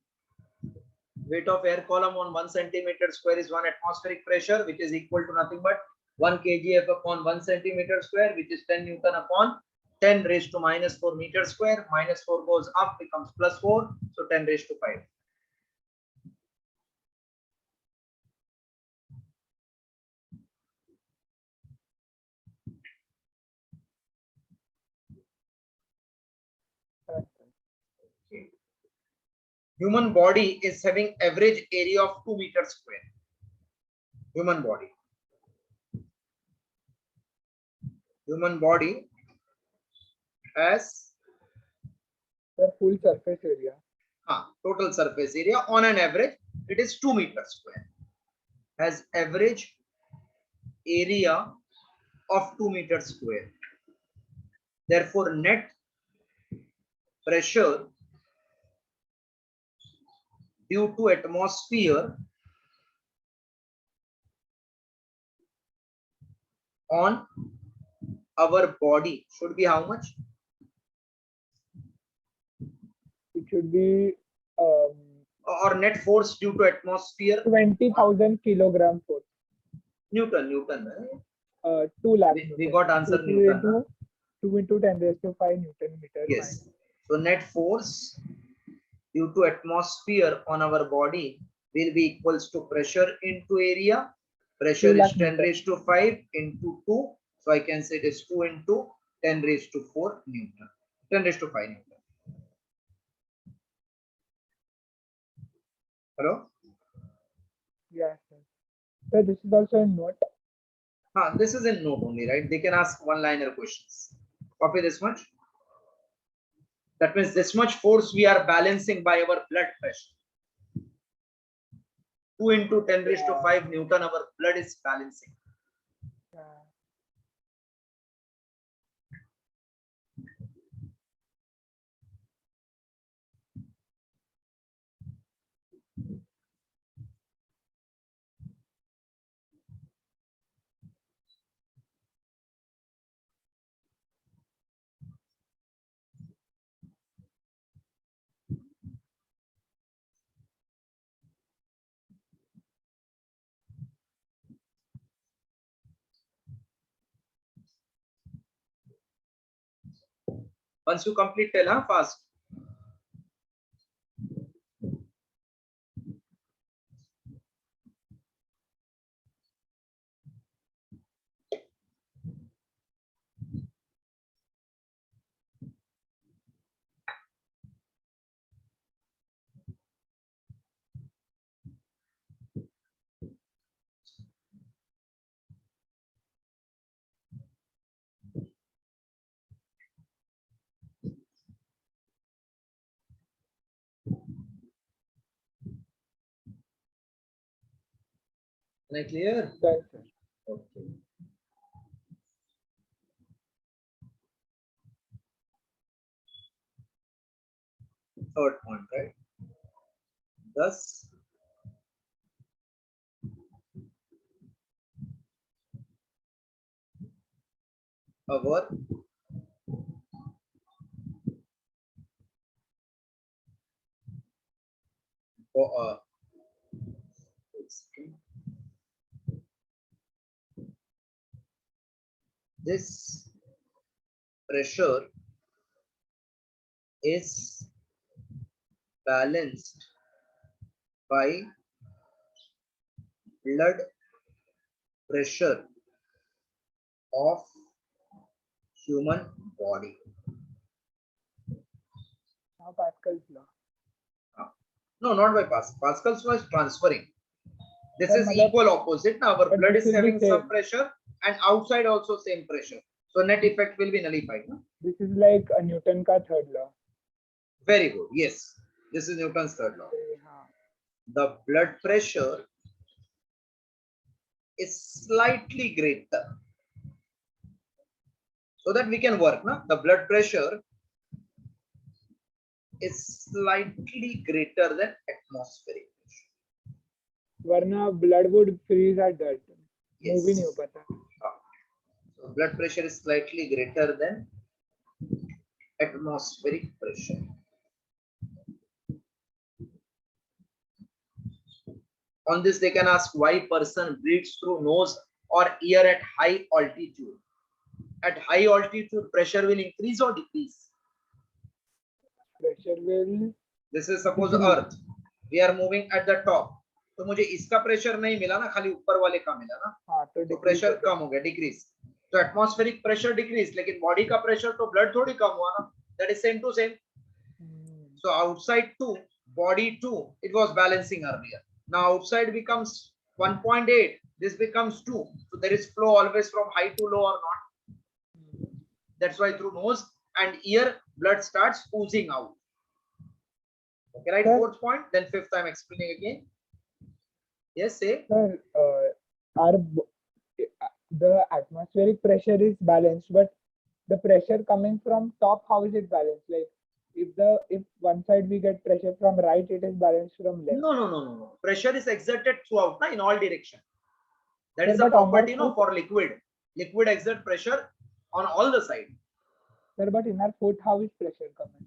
Weight of air column on 1 centimeter square is 1 atmospheric pressure, which is equal to nothing but 1 kgf upon 1 centimeter square, which is 10 Newton upon 10 raised to minus 4 meter square. Minus 4 goes up, becomes plus 4, so 10 raised to 5. Okay. Human body is having average area of 2 meters square. Human body. Human body has Sir, full surface area. total surface area on an average, it is 2 meters square. Has average area of 2 meters square. Therefore, net pressure due to atmosphere on our body should be how much? It should be Or net force due to atmosphere 20,000 kilogram force. Newton. 2 lakh. We got answer So Newton. 2 into 10 raised to 5 Newton meter. Yes. So net force due to atmosphere on our body will be equals to pressure into area. Pressure 2 is lakh 10 Newton. raised to 5 into 2. So I can say it is 2 into 10 raised to 4 Newton. 10 raised to 5 Newton. Hello? Yeah, sir. Sir, this is also a note. This is in note only, right? They can ask one-liner questions. Copy this much. That means this much force we are balancing by our blood pressure. 2 into 10 raised to 5 Newton, our blood is balancing. Yeah. Once you complete, tell fast. Am I clear? Done, sir. Okay. Third point, right? Thus, our This pressure is balanced by blood pressure of human body. Now Pascal's law. No, not by Pascal's law is transferring. This Sir, is matlab- equal opposite. Now our but blood this is will be having some same. pressure and outside also same pressure. So net effect will be nullified. No? This is like a Newton ka third law. Very good. Yes. This is Newton's third law. हाँ. The blood pressure is slightly greater. So that we can work. No? The blood pressure is slightly greater than atmospheric pressure. वरना blood would freeze at that. Yes. Move ही नहीं हो पाता. So blood pressure is slightly greater than atmospheric pressure. On this, they can ask why person breathes through nose or ear at high altitude. At high altitude, pressure will increase or decrease. Pressure will. This is suppose Decrease. Earth. We are moving at the top. तो मुझे इसका pressure नहीं मिला ना, खाली ऊपर वाले का मिला ना, हाँ तो तो decrease प्रेशर होगा. कम हो गया, डिक्रीज. तो एटमॉस्फेरिक प्रेशर डिक्रीज, लेकिन बॉडी का प्रेशर तो ब्लड थोड़ी कम हुआ ना. That is same to same. So outside 2, body 2, it was balancing earlier. Now outside becomes 1.8, this becomes 2. So there is flow always from high to low or not. That's why through nose and ear, blood starts oozing out. Okay, right? Sir. Fourth point, then fifth I'm explaining again. Yes, say. Sir, the atmospheric pressure is balanced, but the pressure coming from top, how is it balanced? Like if one side we get pressure from right, it is balanced from left. No. Pressure is exerted throughout, na, in all direction. That Sir, is the but on our property, no, foot- for liquid. Liquid exert pressure on all the side. Sir, but in our foot, how is pressure coming?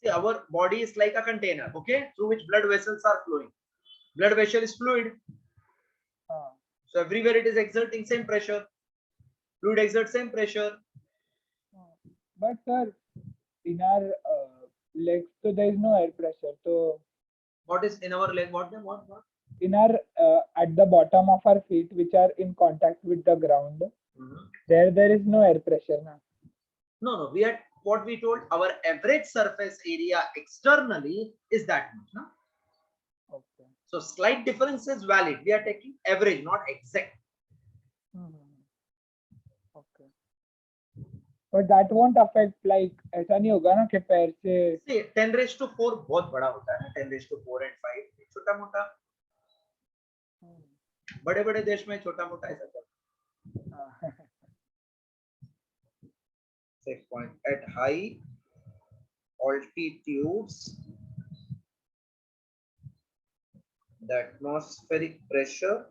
See, our body is like a container, okay, through which blood vessels are flowing. Blood vessel is fluid, so everywhere it is exerting same pressure. Fluid exerts same pressure. But sir, in our legs, so there is no air pressure. So What is in our leg? What? in our at the bottom of our feet, which are in contact with the ground, there is no air pressure, na? No. We had what we told. Our average surface area externally is that much, no? Okay. So slight difference is valid. We are taking average, not exact. Okay. But that won't affect, like ऐसा नहीं होगा ना कि पैर से. See, 10⁴ बहुत बड़ा होता है ना. 10⁴ and 5 छोटा मोटा. बड़े बड़े देश में छोटा मोटा ऐसा करते हैं. Sixth point, at high altitudes, the atmospheric pressure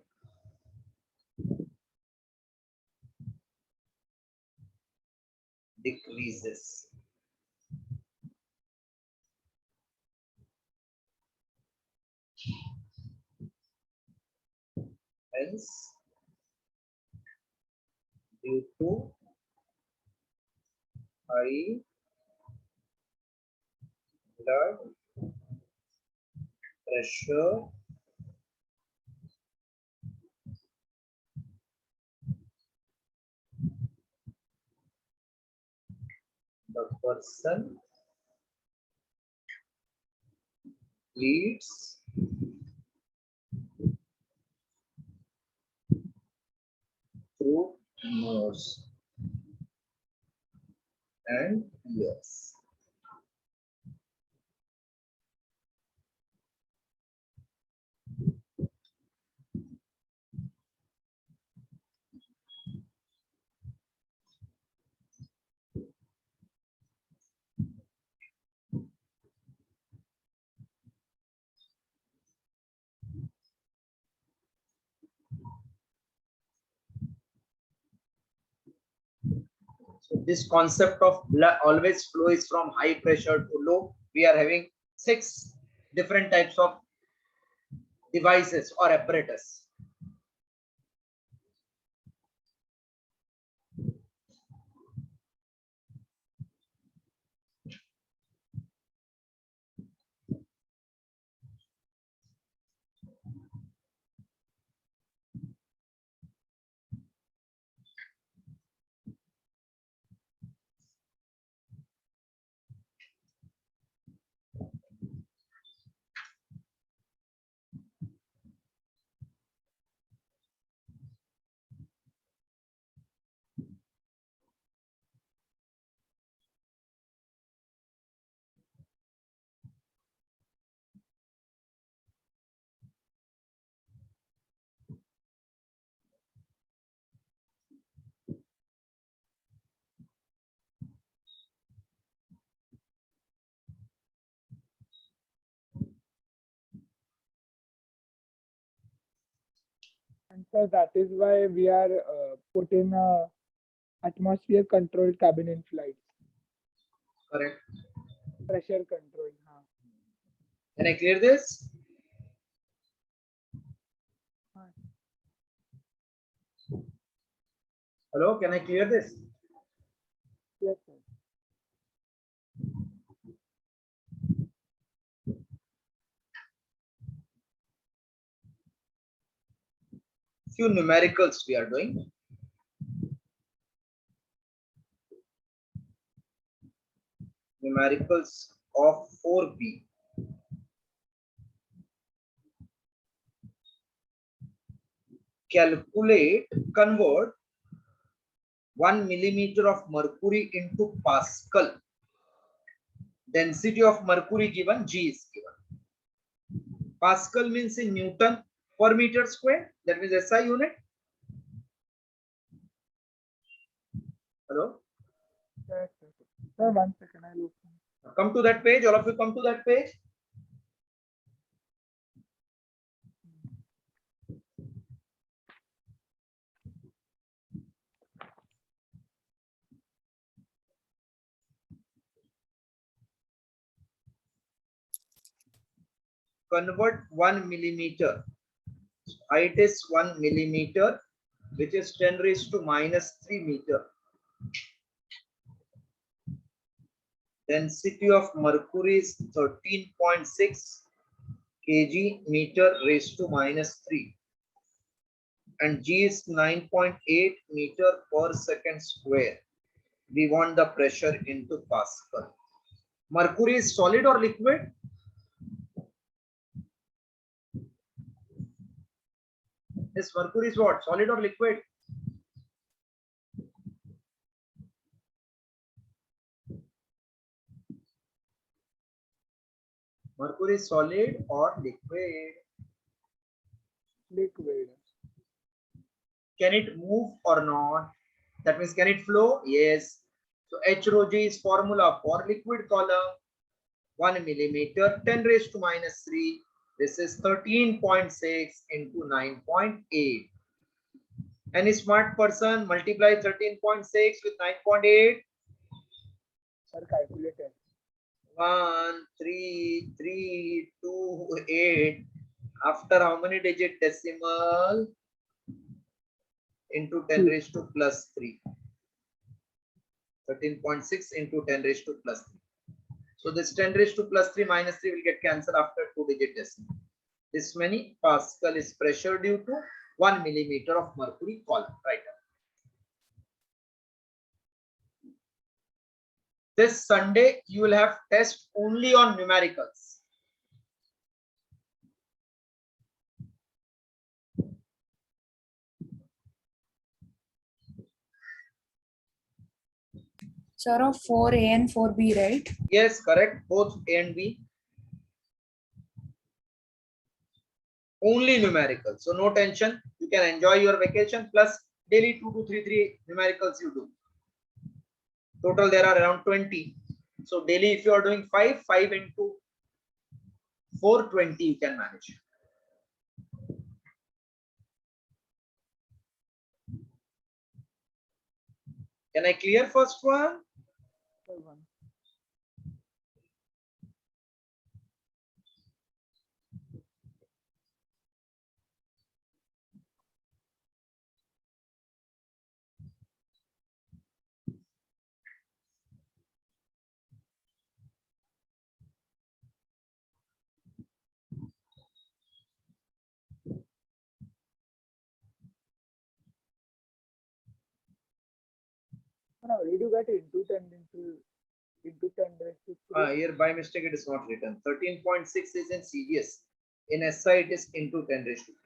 decreases. Hence, due to high blood pressure, the person leads through nose and ears. So this concept of blood always flows from high pressure to low. We are having 6 different types of devices or apparatus. And so that is why we are put in a atmosphere controlled cabin in flight, Correct. pressure controlled. Can I clear this? Hello, can I clear this? Yes, sir. Few numericals we are doing. Numericals of 4B. Calculate, convert 1 millimeter of mercury into Pascal. Density of mercury given, G is given. Pascal means in Newton per meter square. That means SI unit. Hello? Yes, sir. Sir, 1 second, I'll open. Come to that page. All of you come to that page. Convert 1 millimeter. Height is 1 millimeter, which is 10 raised to minus 3 meter. Density of mercury is 13.6 kg meter raised to minus 3. And G is 9.8 meter per second square. We want the pressure into Pascal. Mercury is solid or liquid? This mercury is what? Solid or liquid? Mercury is solid or liquid? Liquid. Can it move or not? That means can it flow? Yes. So H rho G is formula for liquid column. 1 millimeter, 10 raised to minus 3. This is 13.6 into 9.8. Any smart person multiply 13.6 with 9.8? Sir, calculator. 1, 3, 3, 2, 8. After how many digit decimal? Into 10 raised to plus 3. 13.6 into 10 raised to plus 3. So this 10 raised to plus 3 minus 3 will get cancelled after 2 digit decimal. This many Pascal is pressure due to 1 millimeter of mercury column. Right. This Sunday you will have test only on numericals. Sir, of 4A and 4B, right? Yes, correct. Both A and B. Only numerical. So no tension. You can enjoy your vacation plus daily 2 to 3 numericals you do. Total there are around 20. So daily if you are doing 5 into 420 you can manage. Can I clear first one? Sir, 1. no. Did you get into 10 raised to 3? Here by mistake it is not written. 13.6 is in CGS. In SI it is into 10 raised to 3.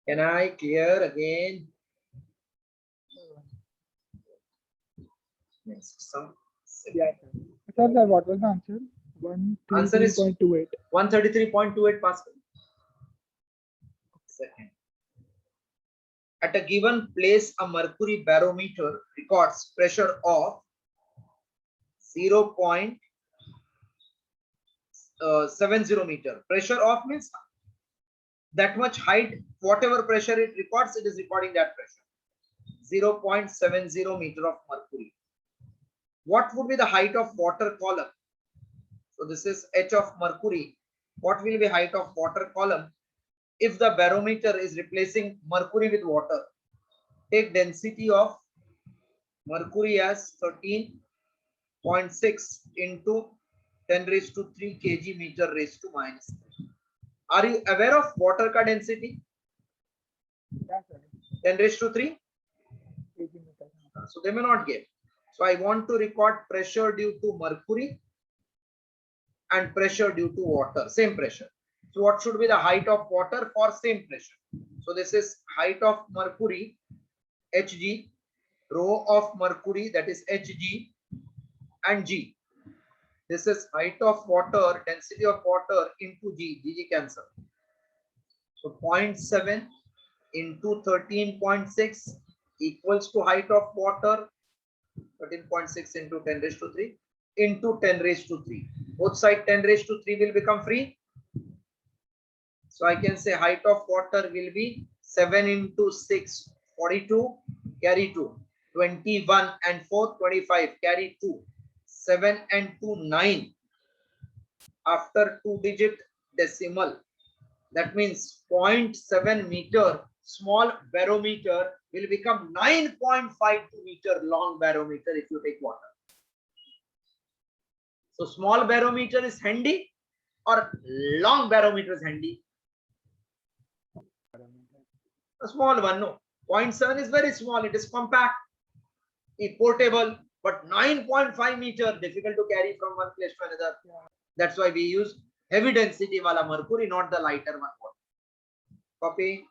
Can I clear again? Next sum. Yeah, sir. Sir, what was the answer? Answer is 133.28. 133.28 Pascal. Second. At a given place, a mercury barometer records pressure of 0.70 meter. Pressure of means that much height, whatever pressure it records, it is recording that pressure. 0.70 meter of mercury. What would be the height of water column? So this is H of mercury. What will be height of water column? If the barometer is replacing mercury with water, take density of mercury as 13.6 into 10 raised to 3 kg meter raised to minus 3. Are you aware of water ka density? Yeah, sir. 10 raised to 3? 18 meters. So they may not give. So I want to record pressure due to mercury and pressure due to water, same pressure. So what should be the height of water for same pressure? So this is height of mercury, Hg, rho of mercury, that is Hg, and G. This is height of water, density of water into G, G cancel. So 0.7 into 13.6 equals to height of water, 13.6 into 10 raised to 3 into 10 raised to 3. Both side 10 raised to 3 will become free. So I can say height of water will be 7 into 6, 42, carry 2, 21 and 4, 25, carry 2, 7 and 2, 9. After 2-digit decimal, that means 0.7 meter small barometer will become 9.52 meter long barometer if you take water. So small barometer is handy or long barometer is handy? A small one, no. 0.7 is very small, it is compact, portable, but 9.5 meter difficult to carry from one place to another. That's why we use heavy density wala mercury, not the lighter one. Copy.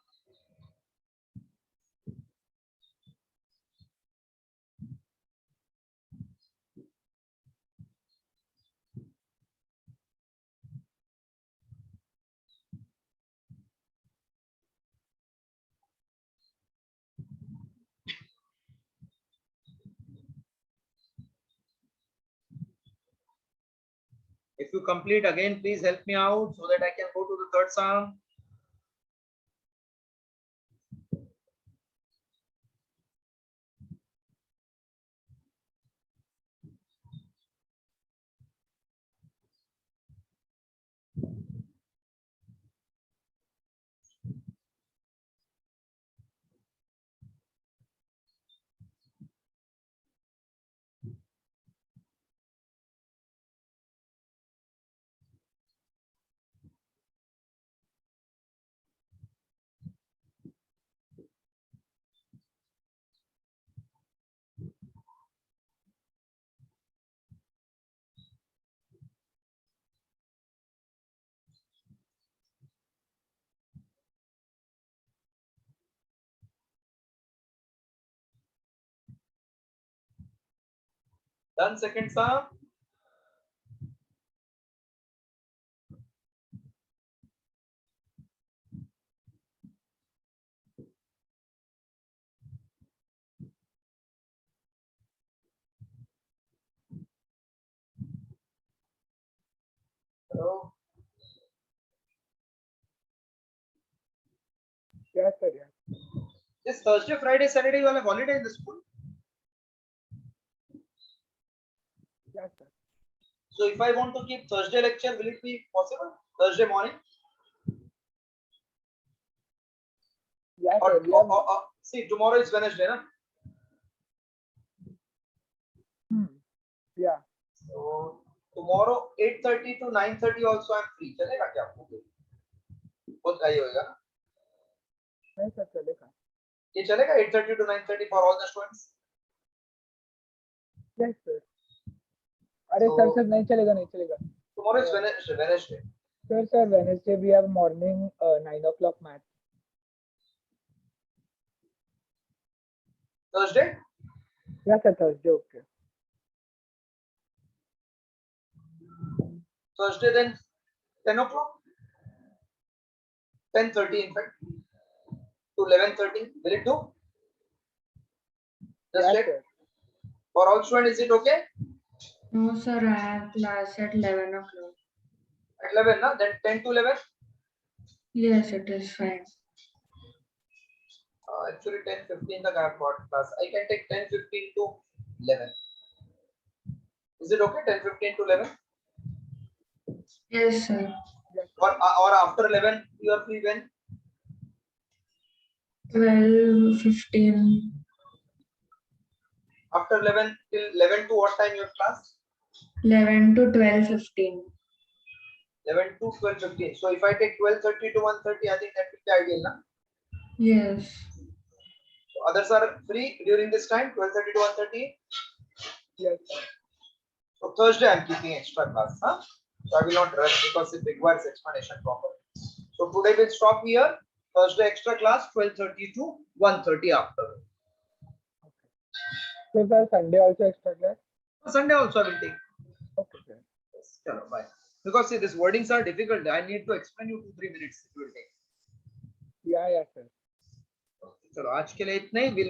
If you complete again, please help me out so that I can go to the third sum. Done second sum. Hello. Yes, sir. Yeah. This Thursday, Friday, Saturday, you all have holiday in the school. Yes, sir. So if I want to keep Thursday lecture, will it be possible? Thursday morning? Yes, Or, sir. We have, see, tomorrow is Wednesday, na? yeah. So tomorrow 8:30 to 9:30 also I am free. Chalega kya? बहुत high होएगा ना? नहीं sir चलेगा. ये चलेगा 8:30 to 9:30 for all the students? Yes sir. अरे sir So- sir नहीं चलेगा नहीं चलेगा. Tomorrow is Wednesday. Sir Wednesday we have morning 9 o'clock math. Thursday? Yeah sir, Thursday okay. Thursday then 10 o'clock? 10:30 in fact. To 11:30. Will it do? Just Yeah check. sir. For all students, is it okay? No, sir, I have class at 11 o'clock. At 11, na? Then 10 to 11? Yes, it is fine. Actually 10:15 तक I have got class. I can take 10:15 to 11. Is it okay? 10:15 to 11? Yes, sir. Or after 11 you are free when? 12:15. After 11 till 11 to what time you have class? 11 to 12:15. 11 to 12:15. So if I take 12:30 to 1:30, I think that will be ideal, na? Yes. So others are free during this time, 12:30 to 1:30. Yes sir. So Thursday I'm keeping extra class, huh? So I will not rush because it requires explanation properly. So today we'll stop here. Thursday extra class 12:30 to 1:30 after. So sir Sunday also extra class. Sunday also I will take. Okay sir. Yes, chalo, bye. Because see, these wordings are difficult. I need to explain you 2-3 minutes. It will take. Yeah sir. चलो आज के लिए इतना ही. We'll